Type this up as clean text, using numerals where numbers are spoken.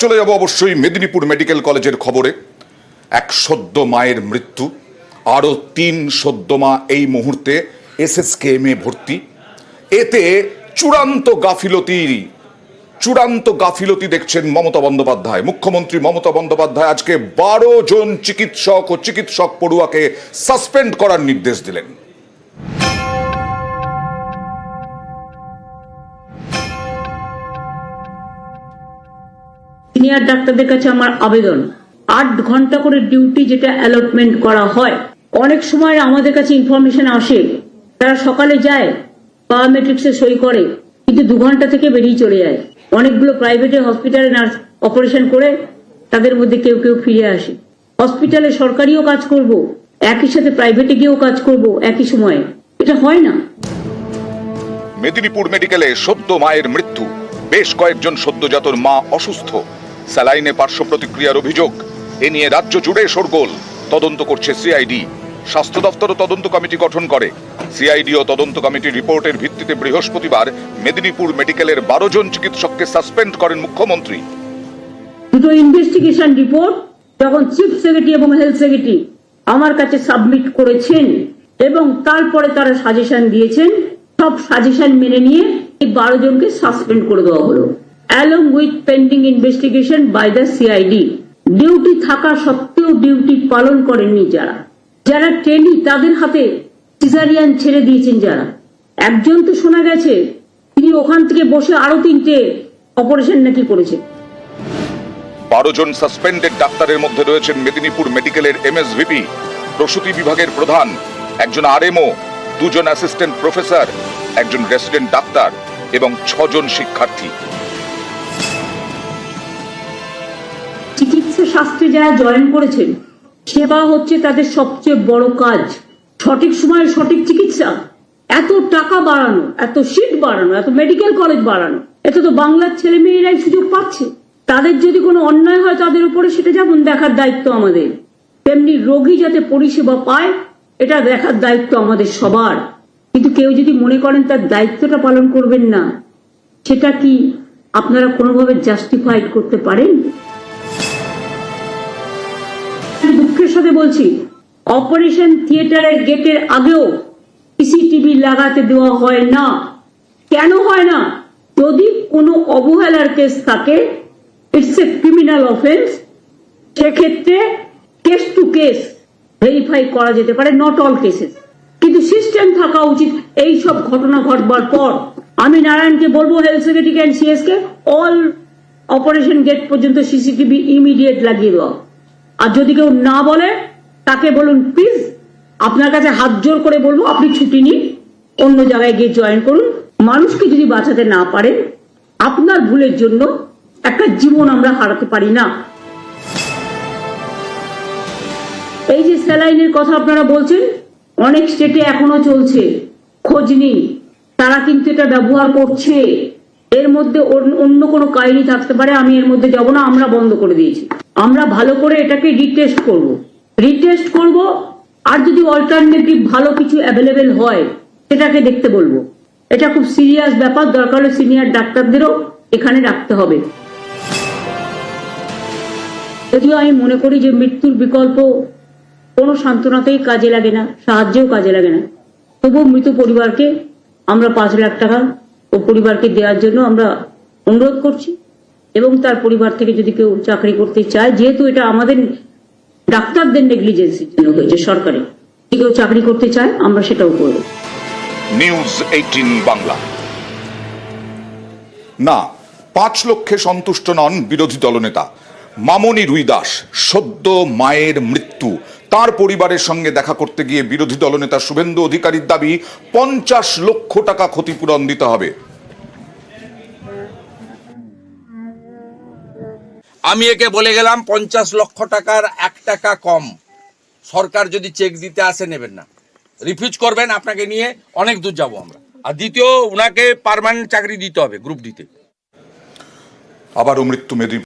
চলে যাব অবশ্যই মেদিনীপুর মেডিকেল কলেজের খবরে। এক সদ্য মায়ের মৃত্যু, আরও 3 সদ্য মা এই মুহূর্তে এসএসকেএমে ভর্তি। এতে চূড়ান্ত গাফিলতি দেখছেন মমতা বন্দ্যোপাধ্যায়। মুখ্যমন্ত্রী মমতা বন্দ্যোপাধ্যায় আজকে 12 জন চিকিৎসক ও চিকিৎসক পড়ুয়াকে সাসপেন্ড করার নির্দেশ দিলেন। সিনিয়র ডাক্তারদের কাছে আমার আবেদন, 8 ঘন্টা করে ডিউটি যেটা অ্যালটমেন্ট করা হয়, অনেক সময় আমাদের কাছে ইনফরমেশন আসে তারা সকালে যায়, বায়োমেট্রিক্সে সই করে, কিন্তু 2 ঘন্টা থেকে বেরিয়ে চলে যায়। অনেকগুলো প্রাইভেটে হসপিটালে নার্স অপারেশন করে তাদের মধ্যে কেউ কেউ ফিরে আসে। হসপিটালে সরকারিও কাজ করব, একই সাথে প্রাইভেটে গিয়েও কাজ করব একই সময়ে, এটা হয় না। মেদিনীপুর মেডিকেলে সদ্য মায়ের মৃত্যু, বেশ কয়েকজন সদ্যজাতর মা অসুস্থ, স্যালাইনে পার্শ্ব প্রতিক্রিয়ার অভিযোগ। এ নিয়ে রাজ্য জুড়ে শোরগোল। তদন্ত করছে সিআইডি। স্বাস্থ্য দপ্তরও তদন্ত কমিটি গঠন করে। সিআইডি ও তদন্ত কমিটির রিপোর্টের ভিত্তিতে বৃহস্পতিবার মেদিনীপুর মেডিকেলের 12 জন চিকিৎসককে সাসপেন্ড করেন মুখ্যমন্ত্রী। দুটো ইনভেস্টিগেশন রিপোর্ট যখন চিফ সেক্রেটারি এবং হেলথ সেক্রেটারি আমার কাছে সাবমিট করেছেন এবং তারপরে তারা সাজেশন দিয়েছেন, সব সাজেশন মেনে নিয়ে এই 12 জনকে সাসপেন্ড করে দেওয়া হলো, along with pending investigation by the CID। Duty থাকা সত্ত্বেও ডিউটি পালন করেননি যারা ট্রেনি, তাদের হাতে সিজারিয়ান ছেড়ে দিয়েছেন যারা। একজন তো শোনা গেছে তিনি ওখান থেকে বসে আরো 3টে অপারেশন নাকি করেছে। 12 জন সাসপেন্ডেড ডাক্তারের মধ্যে রয়েছেন মেদিনীপুর মেডিকেলের এমএসভিপি, প্রসূতি বিভাগের প্রধান, একজন আরএমও, 2 জন অ্যাসিস্ট্যান্ট প্রফেসর, একজন রেসিডেন্ট ডাক্তার এবং 6 জন শিক্ষার্থী। চিকিৎসা শাস্ত্রে যারা জয়েন করেছেন, সেবা হচ্ছে তাদের সবচেয়ে বড় কাজ। সঠিক সময়ে সঠিক চিকিৎসা, এত টাকা বাড়ানো, এত সিট বাড়ানো, এত মেডিকেল কলেজ বাড়ানো, এত তো বাংলার ছেলে মেয়েরাই সুযোগ পাচ্ছে। তাদের যদি কোনো অন্যায় হয় তাদের উপরে সেটা যেমন দেখার দায়িত্ব আমাদের, তেমনি রোগী যাতে পরিষেবা পায় এটা দেখার দায়িত্ব আমাদের সবার। কিন্তু কেউ যদি মনে করেন তার দায়িত্বটা পালন করবেন না, সেটা কি আপনারা কোনোভাবে জাস্টিফাইড করতে পারেন? দুঃখের সাথে বলছি, অপারেশন থিয়েটারের গেটের আগেও সিসিটিভি লাগাতে দেওয়া হয় না। কেন হয় না? যদি কোনো অবহেলার কেস থাকে, ইটস এ ক্রিমিনাল অফেন্স, সেক্ষেত্রে কেস টু কেস ভেরিফাই করা যেতে পারে, নট অল কেসেস। কিন্তু সিস্টেম থাকা উচিত। এই সব ঘটনা ঘটবার পর আমি নারায়ণকে বলবো, হেলথ সেক্রেটারি অ্যান্ড সিএস কে, অল অপারেশন গেট পর্যন্ত সিসিটিভি ইমিডিয়েট লাগিয়ে দেওয়া। আর যদি কেউ না বলে তাকে বলুন, প্লিজ আপনার কাছে হাত জোর করে বলবো আপনি ছুটি নিন, অন্য জায়গায় গিয়ে জয়েন করুন। মানুষকে যদি বাঁচাতে না পারেন, আপনার ভুলের জন্য একটা জীবন আমরা হারাতে পারি না। এই যে স্যালাইনের কথা আপনারা বলছেন, অনেক স্টেটে এখনো চলছে, খোঁজ নেই, তারা কিন্তু এটা ব্যবহার করছে। এর মধ্যে অন্য কোনো কাহিনী থাকতে পারে, আমি এর মধ্যে যাব না। আমরা বন্ধ করে দিয়েছি। আমরা ভালো করে এটাকে রিটেস্ট করব, আর যদি অল্টারনেটিভ ভালো কিছু অ্যাভেলেবেল হয় সেটাকে দেখতে বলবো। এটা খুব সিরিয়াস ব্যাপার, দরকার হলে সিনিয়র ডাক্তারদেরও এখানে রাখতে হবে। যদিও আমি মনে করি যে মৃত্যুর বিকল্প কোনো সান্ত্বনাতেই কাজে লাগে না, সাহায্যেও কাজে লাগে না, তবুও মৃত পরিবারকে আমরা 5 লাখ টাকা ও পরিবারকে দেওয়ার জন্য আমরা অনুরোধ করছি। এবং তার পরিবার থেকে যদি কেউ চাকরি করতে চায়, যেহেতু এটা আমাদের ডাক্তারদের নেগলিজেন্সির জন্য হয়েছে, সরকারি, যদি কেউ চাকরি করতে চায় আমরা সেটাও করব। নিউজ 18 বাংলা। না, 5 লক্ষে সন্তুষ্ট নন বিরোধী দলনেতা মামনি রুইদাস। সদ্য মায়ের মৃত্যু, তার পরিবারের সঙ্গে দেখা করতে গিয়ে বিরোধী দলনেতা শুভেন্দু অধিকারীর দাবি 50 লক্ষ টাকা ক্ষতিপূরণ দিতে হবে। আমি একে বলে গেলাম 50 লক্ষ টাকার 1 টাকা কম সরকার যদি চেক দিতে আসে নেবেন না, রিফিউজ করবেন, আপনাকে নিয়ে অনেক দূর যাব আমরা। আর দ্বিতীয়, উনাকে পার্মানেন্ট চাকরি দিতে হবে গ্রুপ ডিতে। আবারও মৃত্যু মেদিনীপুর।